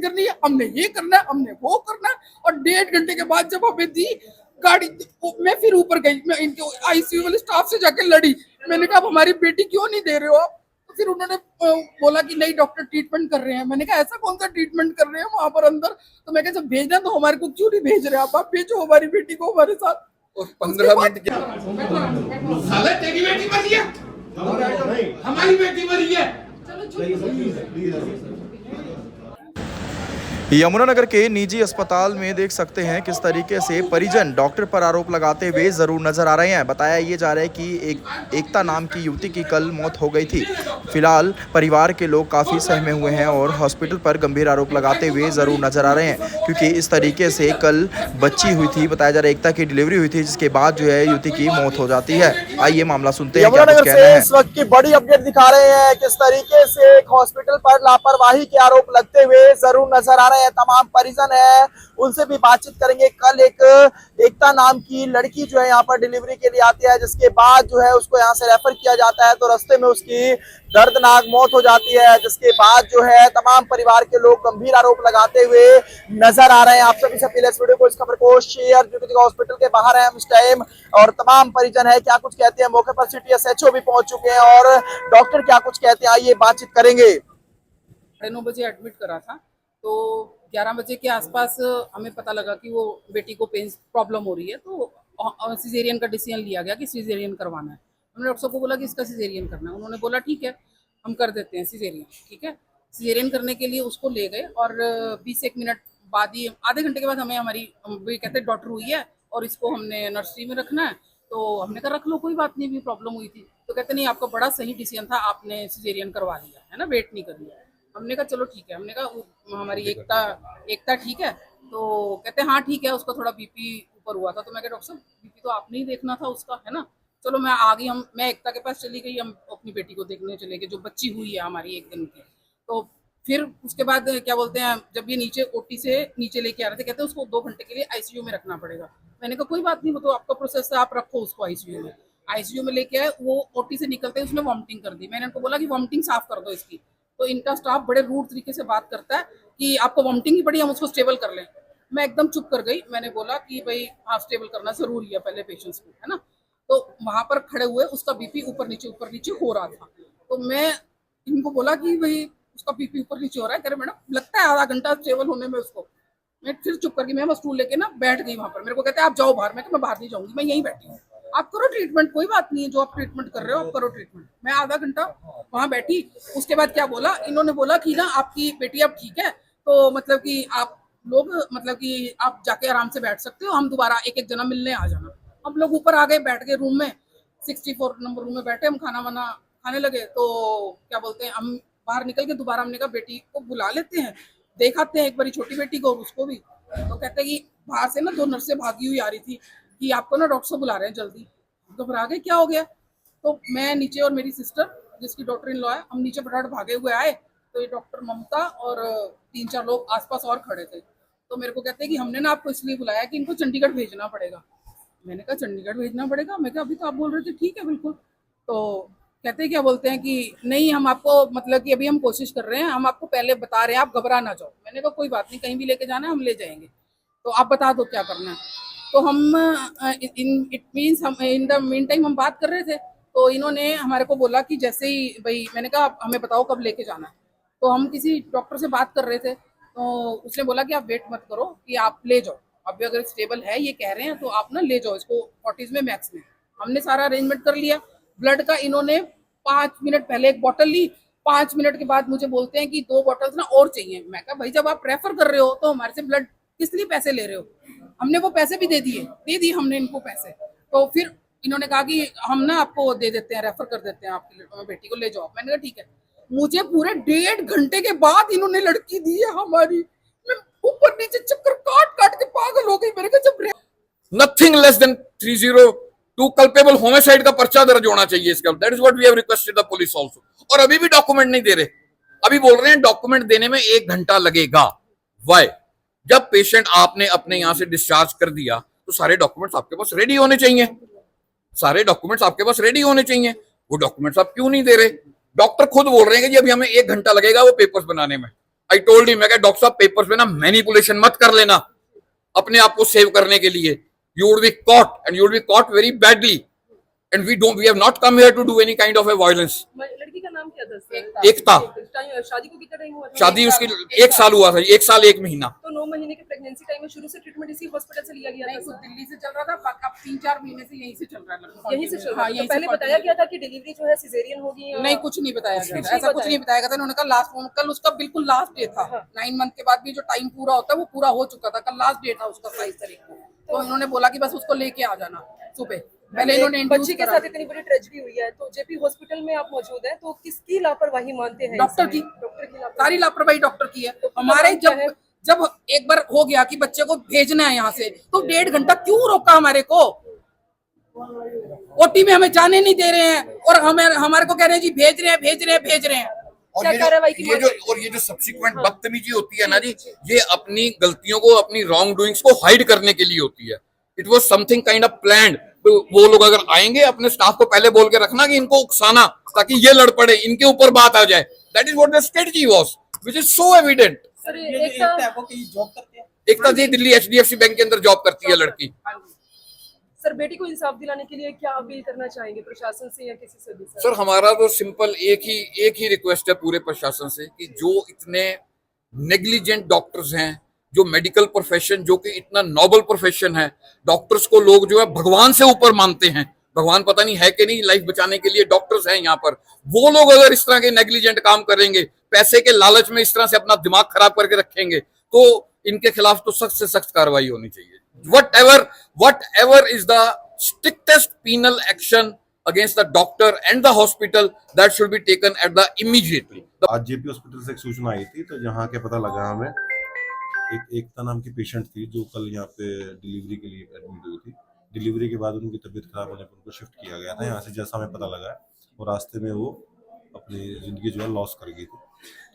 Meeting करनी है, हमने ये करना है, हमने वो करना है। और 1.5 घंटे के बाद जब हमें दी गाड़ी, मैं फिर ऊपर गई, मैं इनके आईसीयू वाले स्टाफ से जाके लड़ी। मैंने कहा हमारी बेटी क्यों नहीं दे रहे हो आप? तो फिर उन्होंने बोला कि नहीं डॉक्टर ट्रीटमेंट कर रहे हैं। मैंने कहा ऐसा कौन सा ट्रीटमेंट कर रहे हैं वहां पर अंदर? तो मैं कहा जब भेजना तो हमारे को क्यों नहीं भेज रहे आप भेजो हमारी बेटी को हमारे साथ। और 15 मिनट के साले तेरी बेटी मरी है, हमारी बेटी मरी है। यमुनानगर के निजी अस्पताल में देख सकते हैं किस तरीके से परिजन डॉक्टर पर आरोप लगाते हुए जरूर नजर आ रहे हैं। बताया ये जा रहा है कि एकता नाम की युवती की कल मौत हो गई थी। फिलहाल परिवार के लोग काफ़ी सहमे हुए हैं और हॉस्पिटल पर गंभीर आरोप लगाते हुए ज़रूर नजर आ रहे हैं, क्योंकि इस तरीके से कल बच्ची हुई थी। बताया जा रहा है एकता की डिलीवरी हुई थी, जिसके बाद जो है युवती की मौत हो जाती है। आइए मामला सुनते हैं क्या कुछ कहना है। इस वक्त की बड़ी अपडेट दिखा रहे हैं किस तरीके से एक हॉस्पिटल पर लापरवाही के आरोप लगते हुए जरूर नजर आ रहे हैं। तमाम परिजन है उनसे भी बातचीत करेंगे। कल एक एकता नाम की लड़की जो है यहाँ पर डिलीवरी के लिए आती है, जिसके बाद जो है उसको यहाँ से रेफर किया जाता है, तो रास्ते में उसकी दर्दनाक मौत हो जाती है। जिसके बाद जो है तमाम परिवार के लोग गंभीर आरोप लगाते हुए नजर आ रहे हैं। आप सभी से अपील है इस वीडियो को, इस खबर को शेयर, जो हॉस्पिटल के बाहर है इस टाइम, और तमाम परिजन है क्या कुछ कहते हैं। मौके पर सिटी एसएचओ भी पहुंच चुके हैं और डॉक्टर क्या कुछ कहते हैं, आइए बातचीत करेंगे। 9:30 बजे एडमिट करा था, तो 11 बजे के आसपास हमें पता लगा कि वो बेटी को पेन प्रॉब्लम हो रही है, तो सिजेरियन का डिसीजन लिया गया कि सिजेरियन करवाना है। हमने डॉक्टर साहब को बोला कि इसका सिजेरियन करना है। उन्होंने बोला ठीक है हम कर देते हैं सिजेरियन। ठीक है, सिजेरियन करने के लिए उसको ले गए और 20-1 मिनट बाद ही, आधे घंटे के बाद हमें हमारी कहते डॉक्टर हुई है और इसको हमने नर्सरी में रखना है। तो हमने कहा रख लो, कोई बात नहीं, भी प्रॉब्लम हुई थी। तो कहते नहीं आपका बड़ा सही डिसीजन था, आपने सिजेरियन करवा लिया है ना, वेट नहीं कर लिया। हमने कहा चलो ठीक है। हमने कहा हमारी एकता ठीक है? तो कहते हाँ ठीक है, उसका थोड़ा बीपी ऊपर हुआ था। तो मैं कहा डॉक्टर साहब बीपी तो आपने ही देखना था उसका, है ना। चलो मैं आ गई, मैं एकता के पास चली गई, हम अपनी बेटी को देखने चले गए जो बच्ची हुई है हमारी 1 दिन की। तो फिर उसके बाद क्या बोलते हैं, जब ये नीचे ओटी से नीचे लेके आ रहे थे, कहते हैं उसको 2 घंटे के लिए आईसीयू में रखना पड़ेगा। मैंने कहा कोई बात नहीं, वो तो आपका प्रोसेस है, आप रखो उसको आईसीयू में। आईसीयू में लेके आए, वो ओटी से निकलते ही उसने वॉमिटिंग कर दी। मैंने उनको बोला कि वॉमिटिंग साफ कर दो इसकी। तो इनका स्टाफ बड़े रूड तरीके से बात करता है कि आपको वॉमिटिंग ही पड़ी, हम उसको स्टेबल कर लें। मैं एकदम चुप कर गई। मैंने बोला कि भाई हाँ स्टेबल करना जरूरी है पहले पेशेंट्स को, है ना। तो वहां पर खड़े हुए उसका बीपी ऊपर नीचे हो रहा था। तो मैं इनको बोला कि भाई उसका बीपी ऊपर नीचे हो रहा है। कह रहे मैडम लगता है आधा घंटा स्टेबल होने में उसको। मैं फिर चुप करके मैं स्टूल लेके ना बैठ गई वहां पर। मेरे को कहते हैं आप जाओ बाहर। मैं बाहर नहीं जाऊंगी, मैं यहीं बैठी हूँ, आप करो ट्रीटमेंट, कोई बात नहीं है, जो आप ट्रीटमेंट कर रहे हो आप करो ट्रीटमेंट। मैं आधा घंटा वहां बैठी। उसके बाद क्या बोला इन्होंने, बोला कि ना आपकी बेटी अब ठीक है, तो मतलब कि आप लोग मतलब कि आप जाके आराम से बैठ सकते हो, हम दोबारा एक जना मिलने आ जाना। हम लोग ऊपर आ गए, बैठ गए रूम में, 64 नंबर रूम में बैठे, हम खाना वाना खाने लगे। तो क्या बोलते हैं, हम बाहर निकल के दोबारा हमने कहा बेटी को बुला लेते हैं, देखाते हैं एक बारी छोटी बेटी को और उसको भी। तो कहते हैं कि बाहर से ना 2 नर्सें भागी हुई आ रही थी कि आपको ना डॉक्टर साहब बुला रहे हैं जल्दी। घबरा गए क्या हो गया। तो मैं नीचे और मेरी सिस्टर जिसकी डॉक्टर इन लॉ है, हम नीचे फटाफट भागे हुए आए। तो ये डॉक्टर ममता और 3-4 लोग आसपास और खड़े थे। तो मेरे को कहते हैं कि हमने ना आपको इसलिए बुलाया कि इनको चंडीगढ़ भेजना पड़ेगा। मैंने कहा चंडीगढ़ भेजना पड़ेगा? मैं कहा अभी तो आप बोल रहे थे ठीक है बिल्कुल। तो कहते हैं क्या बोलते हैं कि नहीं हम आपको मतलब कि अभी हम कोशिश कर रहे हैं, हम आपको पहले बता रहे हैं, आप घबरा ना जाओ। मैंने कहा कोई बात नहीं, कहीं भी लेके जाना है हम ले जाएंगे, तो आप बता दो क्या करना है। तो हम इट मीन्स हम इन द मीन टाइम हम बात कर रहे थे। तो इन्होंने हमारे को बोला कि जैसे ही भाई, मैंने कहा आप हमें बताओ कब लेके जाना है। तो हम किसी डॉक्टर से बात कर रहे थे, तो उसने बोला कि आप वेट मत करो, कि आप ले जाओ, अभी अगर स्टेबल है ये कह रहे हैं तो आप ना ले जाओ इसको 40s में मैक्स में। हमने सारा अरेंजमेंट कर लिया। ब्लड का इन्होंने 5 मिनट पहले एक बॉटल ली, 5 मिनट के बाद मुझे बोलते हैं कि 2 बॉटल्स ना और चाहिए। मैं कहा भाई जब आप रेफर कर रहे हो तो हमारे से ब्लड किस लिए पैसे ले रहे हो। हमने वो पैसे भी दे दिए हमने इनको पैसे। तो फिर इन्होंने कहा कि हम ना आपको दे देते हैं, रेफर कर देते हैं, आपकी बेटी को ले जाओ। मैंने कहा ठीक है। मुझे पूरे 1.5 घंटे के बाद इन्होंने लड़की दी है हमारी। मैं ऊपर नीचे चक्कर काट के पागल हो गई। मेरे को जब nothing less than 302 culpable homicide का पर्चा दर्ज होना चाहिए इसका। That is what we have requested the police also. और अभी भी डॉक्यूमेंट नहीं दे रहे, अभी बोल रहे हैं डॉक्यूमेंट देने में 1 घंटा लगेगा। व्हाई? जब पेशेंट आपने अपने यहां से डिस्चार्ज कर दिया तो सारे डॉक्यूमेंट्स आपके पास रेडी होने चाहिए, सारे डॉक्यूमेंट्स आपके पास रेडी होने चाहिए। वो डॉक्यूमेंट्स आप क्यों नहीं दे रहे? डॉक्टर खुद बोल रहे हैं कि जी अभी हमें 1 घंटा लगेगा वो पेपर्स बनाने में। आई टोल्ड हिम, मैं कहा डॉक्टर साहब पेपर्स में ना मैनिपुलेशन मत कर लेना अपने आप को सेव करने के लिए, you would be caught and you would be caught very badly and we have not come here to do any kind of a violence. लड़की का नाम क्या था सर? एकता। शादी को कितना टाइम हुआ था? शादी उसकी 1 साल हुआ था, 1 साल 1 महीना। तो 9 महीने के प्रेगनेंसी टाइम में शुरू से ट्रीटमेंट इसी हॉस्पिटल से लिया गया था? नहीं, कुछ दिल्ली से चल रहा था, अब 3-4 महीने से यहीं से चल रहा है। यहीं से चल रहा हाँ, है। यहीं तो से पहले बताया गया था कि डिलीवरी जो है सिजेरियन होगी? नहीं, कुछ नहीं बताया गया था, नहीं ऐसा कुछ नहीं बताया गया था। उन्होंने कहा लास्ट, कल उसका बिल्कुल लास्ट डे था। 9 मंथ के बाद भी जो टाइम पूरा होता है वो पूरा हो चुका था, कल लास्ट डे था उसका 27 तारीख को। तो इन्होंने बोला कि बस उसको लेके आ जाना सुबह। पहले इन्होंने बच्ची के साथ इतनी बड़ी ट्रेजेडी हुई है, तो जेपी हॉस्पिटल में आप मौजूद हैं, तो किसकी लापरवाही मानते हैं? डॉक्टर की, डॉक्टर की सारी लापरवाही डॉक्टर की है। तो हमारे क्या है? जब एक बार हो गया कि बच्चे को भेजना है यहाँ से, तो 1.5 घंटा क्यों रोका हमारे को? ओटी में हमें जाने नहीं दे रहे हैं और हमारे को कह रहे हैं जी भेज रहे हैं। और क्या कार्रवाई की ये जो सब्सिक्वेंट बदतमीजी होती है ना जी, ये अपनी गलतियों को, अपनी रॉन्ग डूइंग्स को हाइड करने के लिए होती है। It was something kind of planned. वो लोग अगर आएंगे अपने स्टाफ को पहले बोल के रखना कि इनको उकसाना ताकि ये लड़ पड़े, इनके ऊपर बात आ जाए। That is what the strategy was, which is so evident. Sir Ekta ji Delhi HDFC bank के अंदर जॉब करती है लड़की। सर बेटी को इंसाफ दिलाने के लिए क्या अपील करना चाहेंगे प्रशासन से या किसी से भी? सर हमारा तो सिंपल एक ही रिक्वेस्ट है पूरे प्रशासन से कि जो इतने नेग्लिजेंट डॉक्टर्स हैं, जो मेडिकल प्रोफेशन जो कि इतना नोबल प्रोफेशन है, डॉक्टर्स को लोग जो है भगवान से ऊपर मानते हैं, भगवान पता नहीं है कि नहीं, लाइफ बचाने के लिए डॉक्टर्स हैं यहाँ पर, वो लोग अगर इस तरह के नेग्लिजेंट काम करेंगे, पैसे के लालच में इस तरह से अपना दिमाग खराब करके रखेंगे, तो इनके खिलाफ तो सख्त से सख्त कार्रवाई होनी चाहिए। whatever is the strictest penal action against the doctor and the hospital, that should be taken at the immediately. आज जेपी हॉस्पिटल से एक सूचना आई थी, तो यहाँ के पता लगा हमें एक एकता नाम की पेशेंट थी जो कल यहाँ पे डिलीवरी के लिए एडमिट हुई थी। डिलीवरी के बाद उनकी तबीयत खराब होने पर उनको शिफ्ट किया गया था यहाँ से, जैसा हमें पता लगा, और रास्ते में वो अपनी ज़िंदगी जो है लॉस कर गई थी।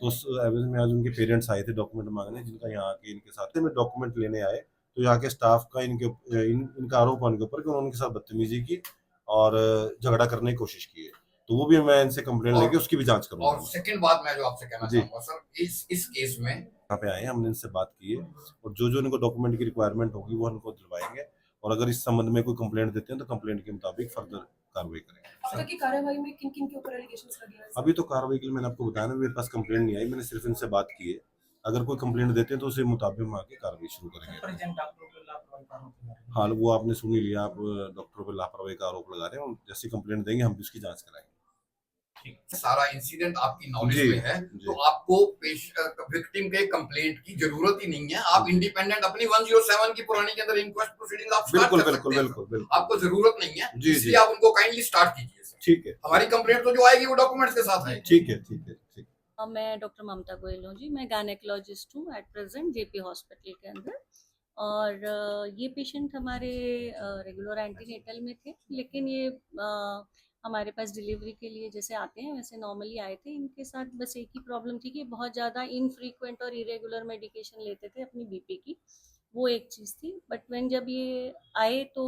तो उस एवज में आज उनके पेरेंट्स आए थे डॉक्यूमेंट मांगने, जिनका यहाँ के इनके साथ में डॉक्यूमेंट लेने आए, तो यहाँ के स्टाफ का इनका आरोप है उनके ऊपर कि उन्होंने उनके साथ बदतमीजी की और झगड़ा करने की कोशिश की है। तो वो भी मैं इनसे कंप्लेंट लेके उसकी भी जांच करूंगा। और सेकंड बात मैं जो आपसे कहना चाहूंगा सर, इस केस में यहाँ पे आए हैं, हमने इनसे बात की है और जो इनको डॉक्यूमेंट की रिक्वायरमेंट होगी वो इनको दिलवाएंगे, और अगर इस संबंध में कोई कंप्लेंट देते हैं तो कंप्लेंट के मुताबिक फर्दर कार्रवाई करेंगे। सर की कार्रवाई में किन किन के ऊपर एलिगेशंस लगे हैं? अभी तो कार्रवाई के लिए मैंने आपको बताया ना, मेरे पास कंप्लेंट नहीं आई, मैंने सिर्फ इनसे बात की है। अगर कोई कंप्लेंट देते हैं तो उसी मुताबिक हम आके कार्रवाई शुरू करेंगे। हाँ, वो आपने सुन ही लिया, आप डॉक्टरों पर लापरवाही का आरोप लगा रहे हैं, जैसी कंप्लेंट देंगे हम भी उसकी जांच कराएंगे। सारा इंसिडेंट आपकी नॉलेज में है, तो आपको विक्टिम के कंप्लेंट की जरूरत ही नहीं है। आप इंडिपेंडेंट अपनी 107 की पुरानी के अंदर इंक्वेस्ट प्रोसीडिंग आप स्टार्ट कर सकते हैं। बिल्कुल, आपको जरूरत नहीं है, इसलिए आप उनको काइंडली स्टार्ट कीजिए। ठीक है, हमारी कंप्लेंट तो जो आएगी वो डॉक्यूमेंट्स के साथ आएगी। ठीक है। मैं डॉक्टर ममता गोयल हूँ जी, मैं गायनेकोलॉजिस्ट हूँ एट प्रेजेंट जेपी हॉस्पिटल के अंदर। और ये पेशेंट हमारे रेगुलर एंटीनेटल में थे, लेकिन ये हमारे पास डिलीवरी के लिए जैसे आते हैं वैसे नॉर्मली आए थे। इनके साथ बस एक ही प्रॉब्लम थी कि बहुत ज़्यादा इनफ्रीक्वेंट और इरेगुलर मेडिकेशन लेते थे अपनी बीपी की, वो एक चीज़ थी। बट व्हेन जब ये आए तो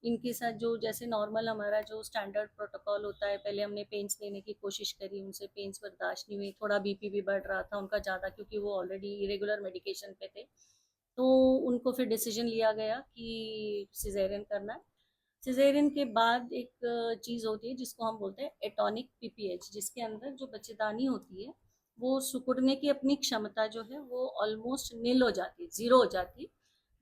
इनके साथ जो जैसे नॉर्मल हमारा जो स्टैंडर्ड प्रोटोकॉल होता है, पहले हमने पेन्स देने की कोशिश करी, उनसे पेन्स बर्दाश्त नहीं हुई, थोड़ा बीपी भी बढ़ रहा था उनका ज़्यादा, क्योंकि वो ऑलरेडी इरेगुलर मेडिकेशन पे थे। तो उनको फिर डिसीजन लिया गया कि सिजेरियन करना है। सिजेरियन के बाद एक चीज़ होती है जिसको हम बोलते हैं एटॉनिक पीपीएच, जिसके अंदर जो बच्चेदानी होती है वो सिकुड़ने की अपनी क्षमता जो है वो ऑलमोस्ट नील हो जाती है, ज़ीरो हो जाती है,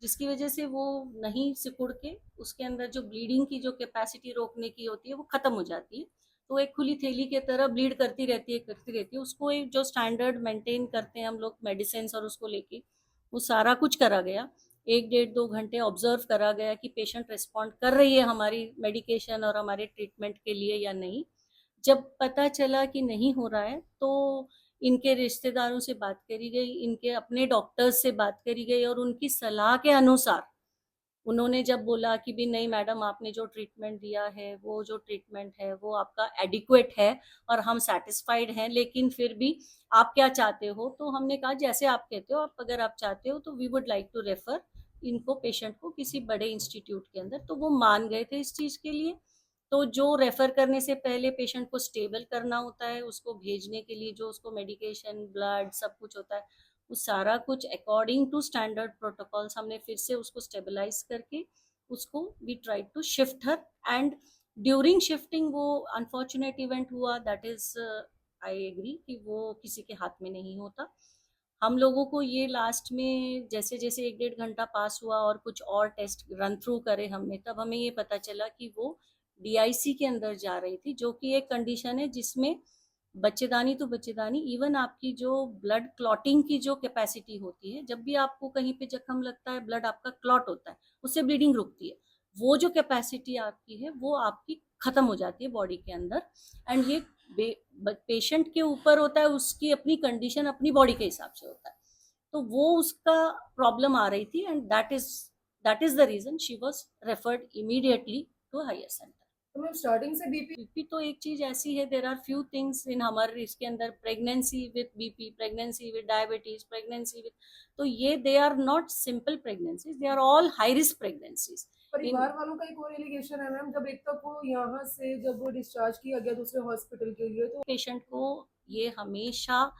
जिसकी वजह से वो नहीं सिकुड़ के उसके अंदर जो ब्लीडिंग की जो कैपेसिटी रोकने की होती है वो ख़त्म हो जाती है। तो एक खुली थैली के तरह ब्लीड करती रहती है। उसको एक जो स्टैंडर्ड मेंटेन करते हैं हम लोग मेडिसिन और उसको लेके, वो सारा कुछ करा गया। 1-1.5-2 घंटे ऑब्जर्व करा गया कि पेशेंट रिस्पॉन्ड कर रही है हमारी मेडिकेशन और हमारे ट्रीटमेंट के लिए या नहीं। जब पता चला कि नहीं हो रहा है तो इनके रिश्तेदारों से बात करी गई, इनके अपने डॉक्टर्स से बात करी गई, और उनकी सलाह के अनुसार उन्होंने जब बोला कि भी नहीं मैडम, आपने जो ट्रीटमेंट दिया है वो जो ट्रीटमेंट है वो आपका एडिक्वेट है और हम सेटिस्फाइड हैं, लेकिन फिर भी आप क्या चाहते हो? तो हमने कहा जैसे आप कहते हो, आप अगर आप चाहते हो तो we would like to refer इनको, पेशेंट को, किसी बड़े इंस्टीट्यूट के अंदर। तो वो मान गए थे इस चीज़ के लिए। तो जो रेफर करने से पहले पेशेंट को स्टेबल करना होता है, उसको भेजने के लिए जो उसको मेडिकेशन, ब्लड सब कुछ होता है, वो सारा कुछ अकॉर्डिंग टू स्टैंडर्ड प्रोटोकॉल्स हमने फिर से उसको स्टेबलाइज करके उसको we try to shift her. And during shifting वो अनफॉर्चुनेट इवेंट हुआ, दैट इज आई एग्री कि वो किसी के हाथ में नहीं होता। हम लोगों को ये लास्ट में जैसे जैसे 1-1.5 घंटा पास हुआ और कुछ और टेस्ट रन थ्रू करे हमने, तब हमें ये पता चला कि वो DIC के अंदर जा रही थी, जो कि एक कंडीशन है जिसमें बच्चेदानी तो बच्चेदानी, इवन आपकी जो ब्लड क्लॉटिंग की जो कैपेसिटी होती है, जब भी आपको कहीं पे जख्म लगता है, ब्लड आपका क्लॉट होता है, उससे ब्लीडिंग रुकती है, वो जो कैपेसिटी आपकी है वो आपकी खत्म हो जाती है बॉडी के अंदर। एंड ये पेशेंट के ऊपर होता है, उसकी अपनी कंडीशन अपनी बॉडी के हिसाब से होता है, तो वो उसका प्रॉब्लम आ रही थी and that is the reason she was referred immediately to higher centre. तो मैम स्टार्टिंग से बीपी बीपी तो एक चीज ऐसी है, there are few things in हमारे इसके अंदर, pregnancy with BP, pregnancy with diabetes, pregnancy with, तो ये they are not simple pregnancies, they are all high risk pregnancies. परिवार वालों का एक और एलिगेशन है मैम, जब एक तक वो यहाँ से जब वो डिस्चार्ज किया गया दूसरे हॉस्पिटल के लिए, तो पेशेंट को ये हमेशा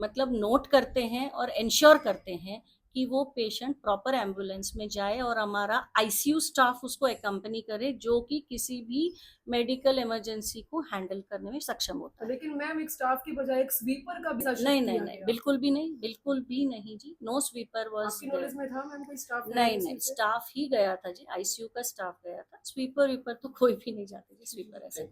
मतलब नोट करते हैं और इंश्योर करते हैं कि वो पेशेंट प्रॉपर एम्बुलेंस में जाए और हमारा ICU स्टाफ उसको एकम्पनी करे, जो कि किसी भी मेडिकल इमरजेंसी को हैंडल करने में सक्षम होता है। लेकिन मैम एक स्टाफ की बजाय एक स्वीपर का भी नहीं नहीं नहीं, बिल्कुल भी नहीं, बिल्कुल भी नहीं जी, नो स्वीपर वाज आपकी नॉलेज में था मैम कोई स्टाफ? नहीं नहीं, स्टाफ ही गया था जी, ICU का स्टाफ गया था, स्वीपर वीपर तो कोई भी नहीं जाते जी, स्वीपर ऐसे कोई